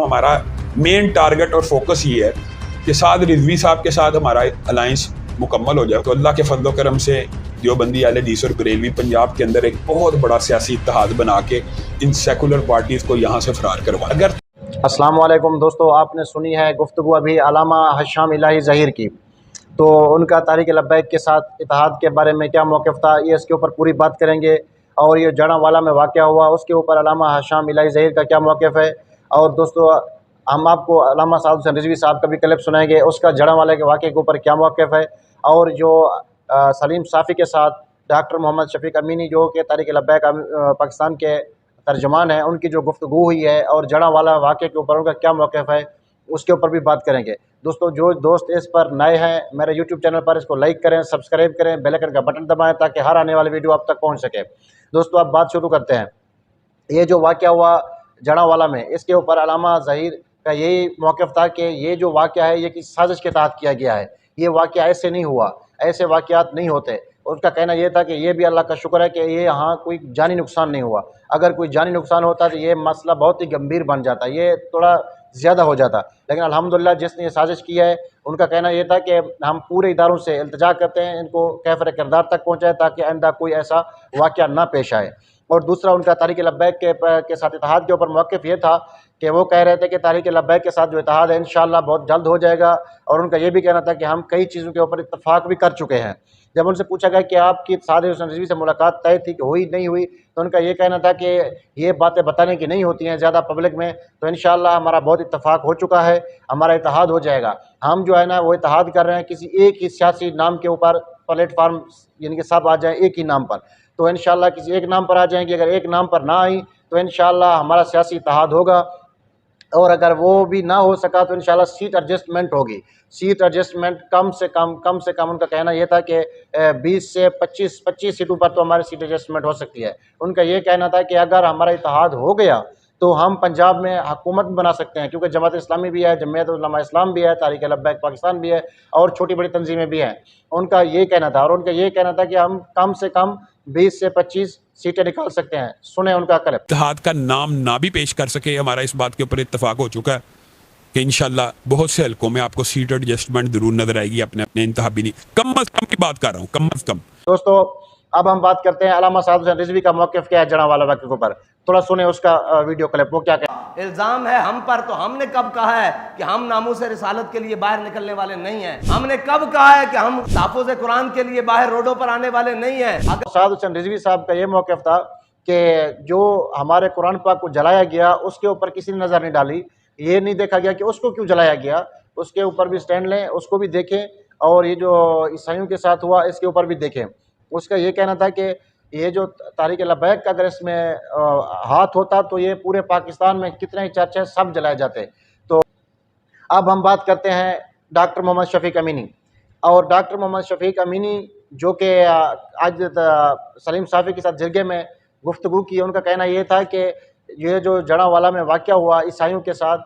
ہمارا مین ٹارگٹ اور فوکس یہ ہے کہ سعد رضوی صاحب کے ساتھ ہمارا الائنس مکمل ہو جائے تو اللہ کے فضل و کرم سے دیوبندی اہل حدیث اور بریلوی پنجاب کے اندر ایک بہت بڑا سیاسی اتحاد بنا کے ان سیکولر پارٹیز کو یہاں سے فرار کروا. اگر السلام علیکم دوستو، آپ نے سنی ہے گفتگو ابھی علامہ حشام الہی ظہیر کی، تو ان کا تحریک لبیک کے ساتھ اتحاد کے بارے میں کیا موقف تھا، یہ اس کے اوپر پوری بات کریں گے. اور یہ جڑاں والا میں واقعہ ہوا اس کے اوپر علامہ حشام الہی ظہیر کا کیا موقف ہے. اور دوستو ہم آپ کو علامہ سعد حسین رضوی صاحب کا بھی کلپ سنائیں گے، اس کا جڑاں والے کے واقعے کے اوپر کیا موقف ہے. اور جو سلیم صافی کے ساتھ ڈاکٹر محمد شفیق امینی جو کہ تحریک لبیک پاکستان کے ترجمان ہیں، ان کی جو گفتگو ہوئی ہے اور جڑاں والا واقعے کے اوپر ان کا کیا موقف ہے، اس کے اوپر بھی بات کریں گے. دوستو جو دوست اس پر نئے ہیں میرے یوٹیوب چینل پر، اس کو لائک کریں، سبسکرائب کریں، بیل آئیکن کا بٹن دبائیں تاکہ ہر آنے والی ویڈیو آپ تک پہنچ سکے. دوستو اب بات شروع کرتے ہیں. یہ جو واقعہ ہوا جڑاں والا میں، اس کے اوپر علامہ ظہیر کا یہی موقف تھا کہ یہ جو واقعہ ہے یہ کسی سازش کے تحت کیا گیا ہے، یہ واقعہ ایسے نہیں ہوا، ایسے واقعات نہیں ہوتے. ان کا کہنا یہ تھا کہ یہ بھی اللہ کا شکر ہے کہ یہ یہاں کوئی جانی نقصان نہیں ہوا. اگر کوئی جانی نقصان ہوتا تو یہ مسئلہ بہت ہی گمبھیر بن جاتا، یہ تھوڑا زیادہ ہو جاتا. لیکن الحمدللہ جس نے یہ سازش کی ہے ان کا کہنا یہ تھا کہ ہم پورے اداروں سے التجا کرتے ہیں ان کو کیفر کردار تک پہنچائے تاکہ آئندہ کوئی ایسا واقعہ نہ پیش آئے. اور دوسرا ان کا تحریک لبیک کے ساتھ اتحاد کے اوپر موقف یہ تھا کہ وہ کہہ رہے تھے کہ تحریک لبیک کے ساتھ جو اتحاد ہے انشاءاللہ بہت جلد ہو جائے گا. اور ان کا یہ بھی کہنا تھا کہ ہم کئی چیزوں کے اوپر اتفاق بھی کر چکے ہیں. جب ان سے پوچھا گیا کہ آپ کی سعد حسین رضوی سے ملاقات طے تھی کہ ہوئی نہیں ہوئی، تو ان کا یہ کہنا تھا کہ یہ باتیں بتانے کی نہیں ہوتی ہیں زیادہ پبلک میں، تو انشاءاللہ ہمارا بہت اتفاق ہو چکا ہے، ہمارا اتحاد ہو جائے گا. ہم جو ہے نا وہ اتحاد کر رہے ہیں کسی ایک ہی سیاسی نام کے اوپر، پلیٹ فارم یعنی کہ سب آ جائیں ایک ہی نام پر، تو انشاءاللہ کسی ایک نام پر آ جائیں گے. اگر ایک نام پر نہ آئی تو انشاءاللہ ہمارا سیاسی اتحاد ہوگا. اور اگر وہ بھی نہ ہو سکا تو انشاءاللہ سیٹ ایڈجسٹمنٹ ہوگی. سیٹ ایڈجسٹمنٹ کم سے کم ان کا کہنا یہ تھا کہ 20 سے 25 سیٹوں پر تو ہماری سیٹ ایڈجسٹمنٹ ہو سکتی ہے. ان کا یہ کہنا تھا کہ اگر ہمارا اتحاد ہو گیا تو ہم پنجاب میں حکومت بنا سکتے ہیں، کیونکہ جماعت اسلامی بھی ہے، جمعیت علماء اسلام بھی ہے، تحریک لبیک پاکستان بھی ہے اور چھوٹی بڑی تنظیمیں بھی ہیں. ان کا یہ کہنا تھا. اور ان کا یہ کہنا تھا کہ ہم کم سے کم 20 سے 25 سیٹیں نکال سکتے ہیں. سنیں ان کا کلپ. اتحاد کا نام نہ بھی پیش کر سکے، ہمارا اس بات کے اوپر اتفاق ہو چکا ہے کہ انشاءاللہ بہت سے حلقوں میں آپ کو سیٹ ایڈجسٹمنٹ ضرور نظر آئے گی. اپنے انتخابی نہیں، کم از کم کی بات کر رہا ہوں، کم از کم. دوستو اب ہم بات کرتے ہیں علامہ سعد حسین رضوی کا موقف کیا ہے جڑاں والا واقعے کے اوپر. تھوڑا سنیں اس کا ویڈیو کلپ، وہ کیا کہتے ہیں. الزام ہے ہم پر، تو ہم نے کب کہا ہے کہ ہم ناموس رسالت کے لیے باہر نکلنے والے نہیں ہیں؟ ہم نے کب کہا ہے کہ ہم تحفظ قرآن کے لیے باہر روڈوں پر آنے والے نہیں ہیں؟ سعد حسین رضوی صاحب کا یہ موقف تھا کہ جو ہمارے قرآن پاک کو جلایا گیا اس کے اوپر کسی نے نظر نہیں ڈالی. یہ نہیں دیکھا گیا کہ اس کو کیوں جلایا گیا، اس کے اوپر بھی سٹینڈ لیں، اس کو بھی دیکھیں. اور یہ جو عیسائیوں کے ساتھ ہوا اس کے اوپر بھی دیکھیں. اس کا یہ کہنا تھا کہ یہ جو تحریک لبیک کا اگر اس میں ہاتھ ہوتا تو یہ پورے پاکستان میں کتنے ہی چرچ ہیں سب جلائے جاتے. تو اب ہم بات کرتے ہیں ڈاکٹر محمد شفیق امینی. اور ڈاکٹر محمد شفیق امینی جو کہ آج سلیم صافی کے ساتھ جرگے میں گفتگو کی، ان کا کہنا یہ تھا کہ یہ جو جڑاں والا میں واقعہ ہوا عیسائیوں کے ساتھ،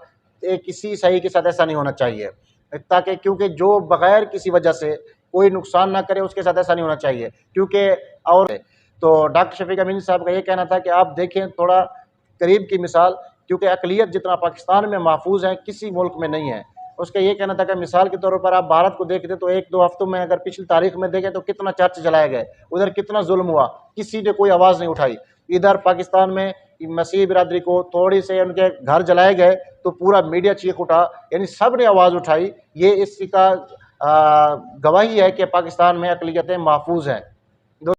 کسی عیسائی کے ساتھ ایسا نہیں ہونا چاہیے، تاکہ کیونکہ جو بغیر کسی وجہ سے کوئی نقصان نہ کرے اس کے ساتھ ایسا نہیں ہونا چاہیے. کیونکہ اور تو ڈاکٹر شفیق امینی صاحب کا یہ کہنا تھا کہ آپ دیکھیں تھوڑا قریب کی مثال، کیونکہ اقلیت جتنا پاکستان میں محفوظ ہے کسی ملک میں نہیں ہے. اس کا یہ کہنا تھا کہ مثال کے طور پر آپ بھارت کو دیکھتے تو 1-2 ہفتوں میں اگر پچھلی تاریخ میں دیکھیں تو کتنا چرچ جلائے گئے، ادھر کتنا ظلم ہوا، کسی نے کوئی آواز نہیں اٹھائی. ادھر پاکستان میں مسیحی برادری کو تھوڑی سے ان کے گھر جلائے گئے تو پورا میڈیا چیخ اٹھا، یعنی سب نے آواز اٹھائی. یہ اس کا گواہی ہے کہ پاکستان میں اقلیتیں محفوظ ہیں.